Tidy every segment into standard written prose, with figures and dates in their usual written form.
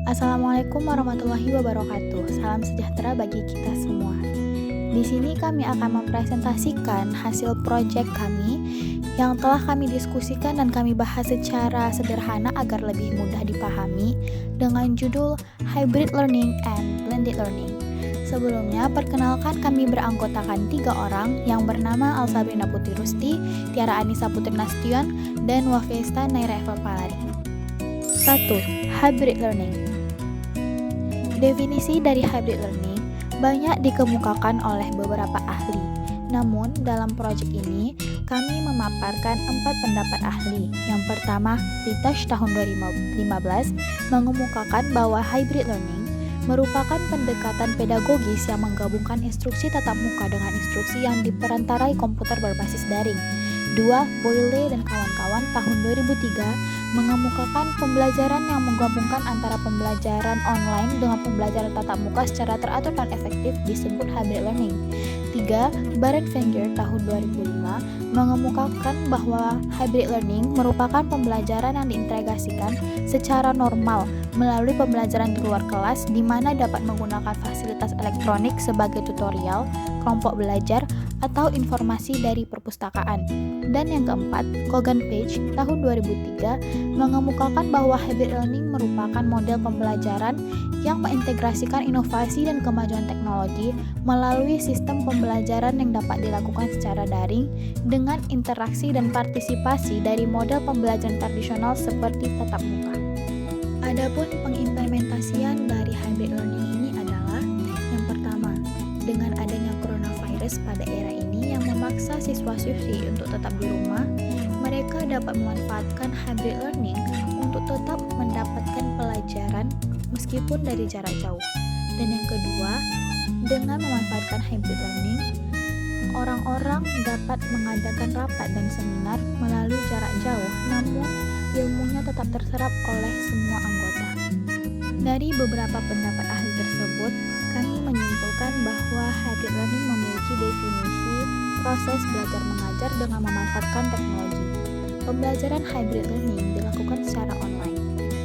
Assalamualaikum warahmatullahi wabarakatuh. Salam sejahtera bagi kita semua. Di sini kami akan mempresentasikan hasil proyek kami yang telah kami diskusikan dan kami bahas secara sederhana agar lebih mudah dipahami dengan judul Hybrid Learning and Blended Learning. Sebelumnya, perkenalkan kami beranggotakan 3 orang yang bernama Alsabrina Putri Rusti, Tiara Anissa Putri Nasution, dan Wafesta Naira Eva Palari. 1. Hybrid Learning. Definisi dari hybrid learning banyak dikemukakan oleh beberapa ahli. Namun, dalam proyek ini, kami memaparkan 4 pendapat ahli. Yang pertama, Pitash tahun 2015 mengemukakan bahwa hybrid learning merupakan pendekatan pedagogis yang menggabungkan instruksi tatap muka dengan instruksi yang diperantarai komputer berbasis daring. 2. Boyle dan kawan-kawan tahun 2003 mengemukakan pembelajaran yang menggabungkan antara pembelajaran online dengan pembelajaran tatap muka secara teratur dan efektif disebut hybrid learning. 3. Barenfelder tahun 2005 mengemukakan bahwa hybrid learning merupakan pembelajaran yang diintegrasikan secara normal melalui pembelajaran di luar kelas di mana dapat menggunakan fasilitas elektronik sebagai tutorial, kelompok belajar, atau informasi dari perpustakaan. Dan yang keempat, Kogan Page tahun 2003 mengemukakan bahwa hybrid learning merupakan model pembelajaran yang mengintegrasikan inovasi dan kemajuan teknologi melalui sistem pembelajaran yang dapat dilakukan secara daring dengan interaksi dan partisipasi dari model pembelajaran tradisional seperti tatap muka. Adapun pengimplementasian dari hybrid learning ini adalah yang pertama, dengan adanya coronavirus pada era ini yang memaksa siswa-siswi untuk tetap di rumah, mereka dapat memanfaatkan hybrid learning untuk tetap mendapatkan pelajaran meskipun dari jarak jauh. Dan yang kedua, dengan memanfaatkan hybrid learning, orang-orang dapat mengadakan rapat dan seminar melalui jarak jauh, namun ilmunya tetap terserap oleh semua anggota. Dari beberapa pendapat ahli tersebut, kami menyimpulkan bahwa hybrid learning memiliki definisi proses belajar mengajar dengan memanfaatkan teknologi. Pembelajaran hybrid learning dilakukan secara online,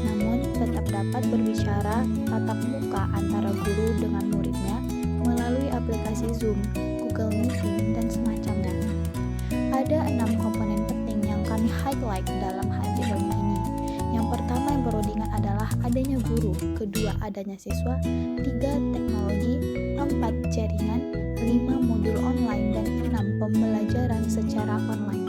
namun tetap dapat berbicara tatap muka antara guru dengan muridnya melalui aplikasi Zoom, Google Meeting, dan semacamnya. Ada 6 komponen penting yang kami highlight dalam hybrid learning ini. Yang pertama yang perlu diingat adalah adanya guru, kedua adanya siswa, 3 teknologi, 4 jaringan, 5 modul online, dan 6 pembelajaran secara online.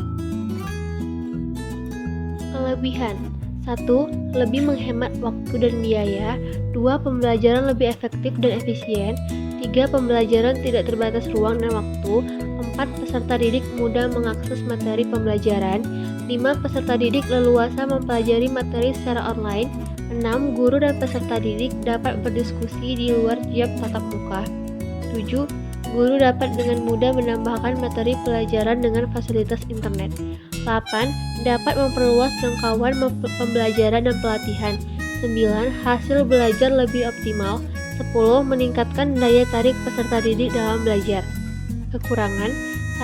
Kelebihan 1. Lebih menghemat waktu dan biaya. 2. Pembelajaran lebih efektif dan efisien. 3. Pembelajaran tidak terbatas ruang dan waktu. 4. Peserta didik mudah mengakses materi pembelajaran. 5. Peserta didik leluasa mempelajari materi secara online. 6. Guru dan peserta didik dapat berdiskusi di luar jam tatap muka. 7. Guru dapat dengan mudah menambahkan materi pelajaran dengan fasilitas internet. 8. Dapat memperluas jangkauan pembelajaran dan pelatihan. 9. Hasil belajar lebih optimal. 10. Meningkatkan daya tarik peserta didik dalam belajar. Kekurangan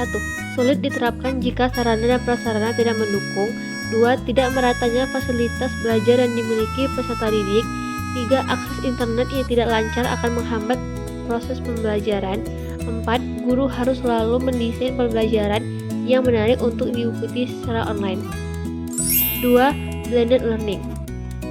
1. Sulit diterapkan jika sarana dan prasarana tidak mendukung. 2. Tidak meratanya fasilitas belajar yang dimiliki peserta didik. 3. Akses internet yang tidak lancar akan menghambat proses pembelajaran. 4. Guru harus selalu mendesain pembelajaran yang menarik untuk diikuti secara online. 2. Blended Learning.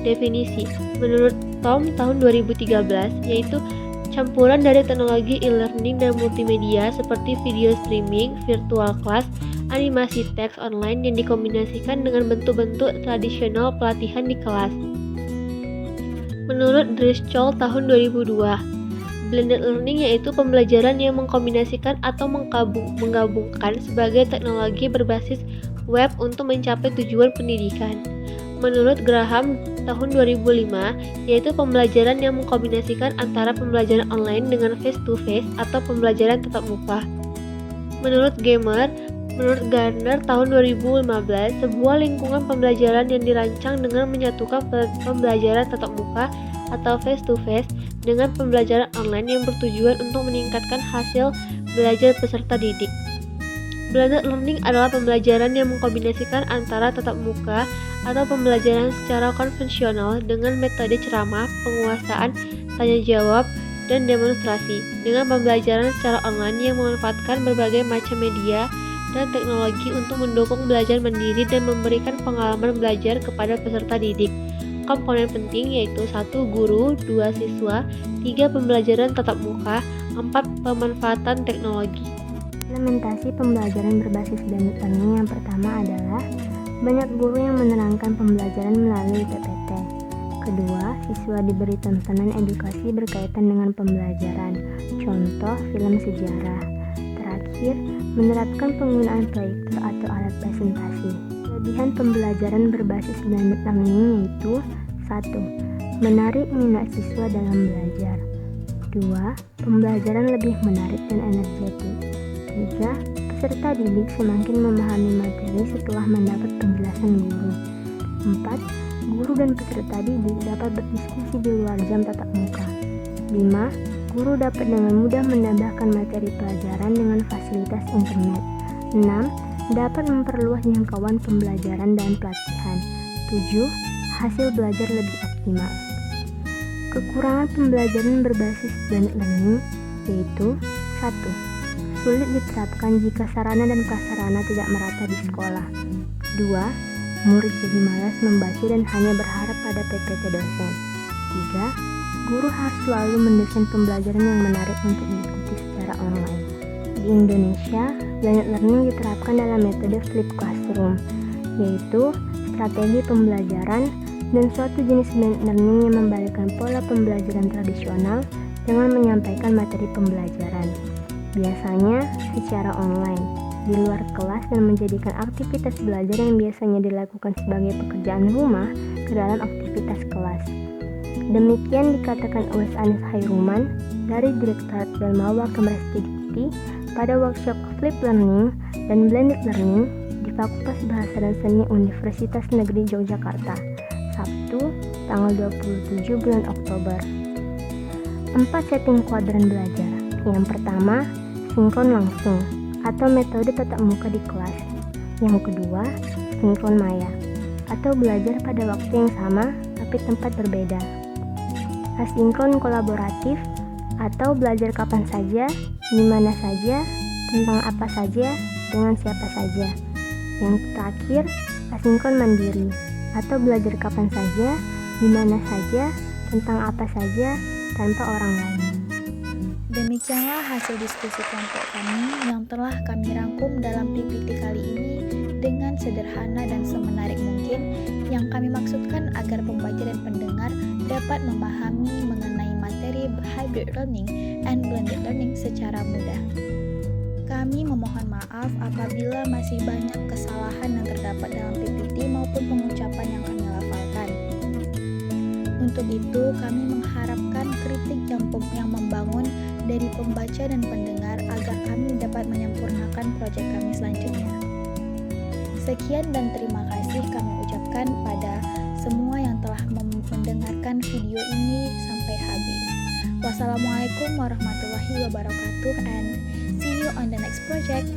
Definisi menurut Tom tahun 2013 yaitu campuran dari teknologi e-learning dan multimedia seperti video streaming, virtual class, animasi teks online yang dikombinasikan dengan bentuk-bentuk tradisional pelatihan di kelas. Menurut Driscoll tahun 2002, blended learning yaitu pembelajaran yang mengkombinasikan atau menggabungkan sebagai teknologi berbasis web untuk mencapai tujuan pendidikan. Menurut Graham tahun 2005, yaitu pembelajaran yang mengkombinasikan antara pembelajaran online dengan face-to-face atau pembelajaran tatap muka. Menurut Garner tahun 2015, sebuah lingkungan pembelajaran yang dirancang dengan menyatukan pembelajaran tatap muka atau face-to-face dengan pembelajaran online yang bertujuan untuk meningkatkan hasil belajar peserta didik. Blended learning adalah pembelajaran yang mengkombinasikan antara tatap muka atau pembelajaran secara konvensional dengan metode ceramah, penguasaan, tanya jawab, dan demonstrasi, dengan pembelajaran secara online yang memanfaatkan berbagai macam media dan teknologi untuk mendukung belajar mandiri dan memberikan pengalaman belajar kepada peserta didik. Komponen penting yaitu 1. Guru, 2. Siswa, 3. Pembelajaran tatap muka, 4. Pemanfaatan teknologi. Implementasi pembelajaran berbasis blended learning yang pertama adalah banyak guru yang menerangkan pembelajaran melalui PPT. Kedua, siswa diberi tontonan edukasi berkaitan dengan pembelajaran, contoh film sejarah. Terakhir, menerapkan penggunaan proyektor atau alat presentasi. Kelebihan pembelajaran berbasis blended learning yaitu 1. Menarik minat siswa dalam belajar. 2. Pembelajaran lebih menarik dan energetik. 3. Peserta didik semakin memahami materi setelah mendapat penjelasan guru. 4. Guru dan peserta didik dapat berdiskusi di luar jam tatap muka. 5. Guru dapat dengan mudah menambahkan materi pelajaran dengan fasilitas internet. 6. Dapat memperluas jangkauan pembelajaran dan pelatihan. 7. Hasil belajar lebih optimal. Kekurangan pembelajaran berbasis blended learning yaitu 1. Sulit diterapkan jika sarana dan prasarana tidak merata di sekolah. 2. Murid jadi malas membaca dan hanya berharap pada PPT dosen. 3. Guru harus selalu mendesain pembelajaran yang menarik untuk diikuti secara online. Di Indonesia, blended learning diterapkan dalam metode flip classroom, yaitu strategi pembelajaran dan suatu jenis blended learning yang membalikkan pola pembelajaran tradisional dengan menyampaikan materi pembelajaran, biasanya secara online, di luar kelas dan menjadikan aktivitas belajar yang biasanya dilakukan sebagai pekerjaan rumah ke dalam aktivitas kelas. Demikian dikatakan oleh Anis Hairuman dari Direktorat Dalmawa Kemdikti Dikti pada workshop Flip Learning dan Blended Learning di Fakultas Bahasa dan Seni Universitas Negeri Yogyakarta, Sabtu, tanggal 27 bulan Oktober. 4 setting kuadran belajar. Yang pertama, sinkron langsung atau metode tatap muka di kelas. Yang kedua, sinkron maya atau belajar pada waktu yang sama tapi tempat berbeda. Asinkron kolaboratif atau belajar kapan saja, di mana saja, tentang apa saja, dengan siapa saja. Yang terakhir, asinkron mandiri atau belajar kapan saja, di mana saja, tentang apa saja, tanpa orang lain. Demikianlah hasil diskusi kelompok kami yang telah kami rangkum dalam PPT kali ini dengan sederhana dan semenarik mungkin, yang kami maksudkan agar pembaca dan pendengar dapat memahami mengenai materi hybrid learning and blended learning secara mudah. Kami memohon maaf apabila masih banyak kesalahan yang terdapat dalam PPT maupun pengucapan yang kami lafalkan. Untuk itu, kami mengharapkan kritik yang membangun dari pembaca dan pendengar agar kami dapat menyempurnakan proyek kami selanjutnya. Sekian dan terima kasih kami ucapkan pada semua yang telah mendengarkan video ini sampai habis. Wassalamualaikum warahmatullahi wabarakatuh and see you on the next project.